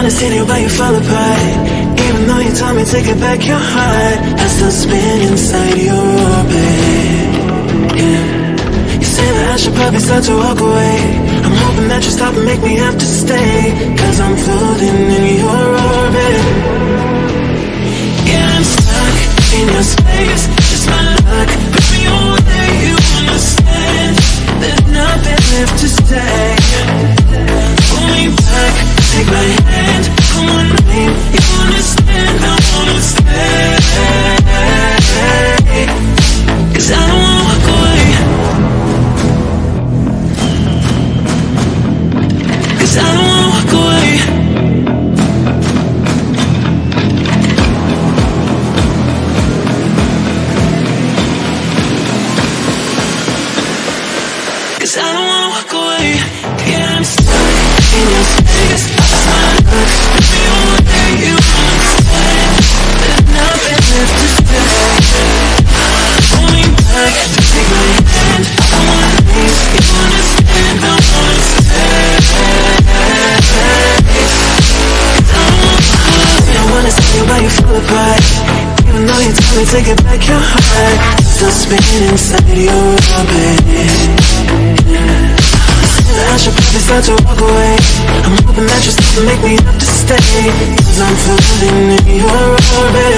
understand it, why you fall apart. Even though you told me to get back your heart, I still spin inside your orbit. Yeah. You say that I should probably start to walk away. I'm hoping that you stop and make me have to stay, cause I'm floating in your orbit. Yeah, I'm stuck in your space, just my luck. Push me away, you understand. There's nothing left to say. Pull me back, take my hand. Come on, babe, you understand. I wanna stay, cause I don't wanna walk away. Cause I don't wanna walk away. Cause I don't wanna walk away. Yeah, I'm stuck in your space. Just my luck. Push me away, you understand. There's nothing left to say. Pull me back, take my hand. I wanna leave, you understand. I wanna stay. I wanna see you while you fall apart. Even though you told me to get back your heart, still spinning inside your orbit. I should probably start to walk away. I'm hoping that you still make me have to stay, cause I'm floating in your orbit.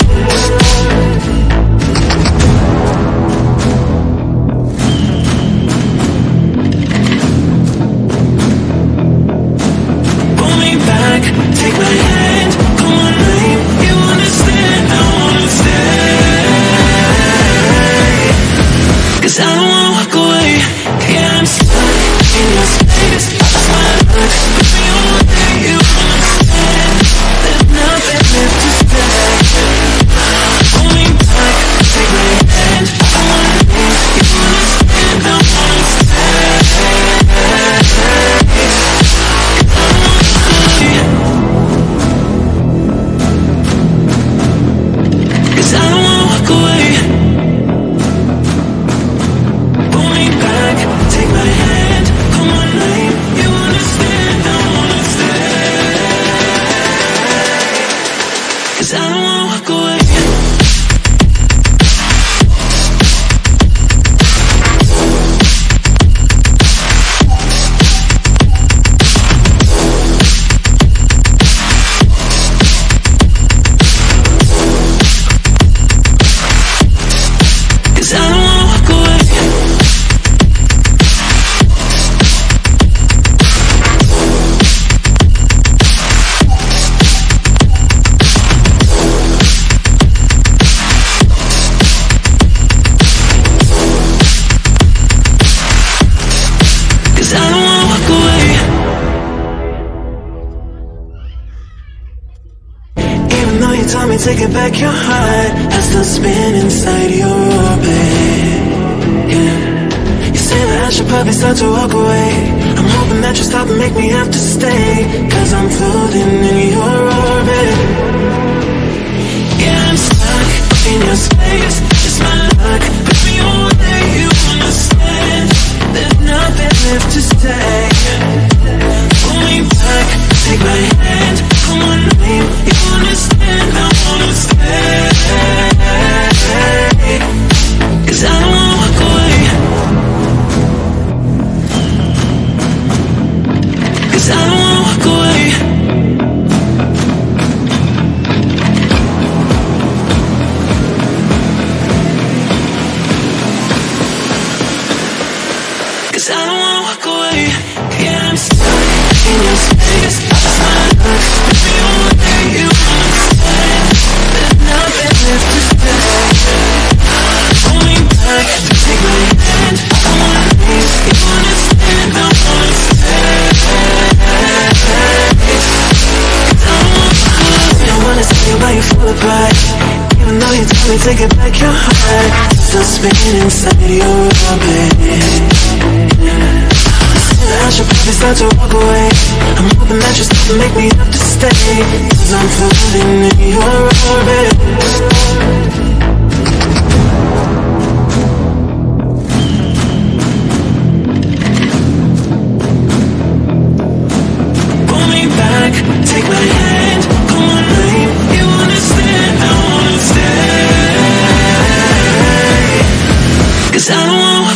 Pull me back, take my hand. Come on, babe, you understand. I wanna stay, cause I don't wanna walk away. Yeah, I'm stuck in your space. Just my luck. Push me away, you understand. There's nothing left to say. Pull me back, take my hand. I wanna leave, you understand. I wanna stay, cause I don't wanna walk away. Pull me back, take my hand. Come on, babe, you understand. I wanna stay, cause I don't wanna walk away. Cause I don't wanna walk away. Cause I don't wanna walk away. Even though you told me to get back your heart, I still spin inside your orbit. Yeah. You say that I should probably start to walk away. I'm hoping that you stop and make me have to stay, cause I'm floating in your orbit. Yeah, I'm stuck in your space. Just my luck. Push me away, you understand. There's nothing left to say. Pull me back, take my hand. Come on, babe, you understand. I wanna stay, cause I don't wanna walk away. Cause I don't wanna walk away. Cause I don't wanna walk away. Yeah, I'm stuck in your space. Just my luck. Push me away, you understand. There's nothing left to say. Pull me back, take my hand. I wanna leave, you understand. I wanna stay, cause I don't wanna walk away. I wanna see you while you fall apart. Even though you told me to get back your heart, still spinning inside your orbit. I should probably start to walk away. I'm hoping that you stop and make me have to stay, cause I'm floating in your orbit. Pull me back, take my hand. 'Cause I don't wanna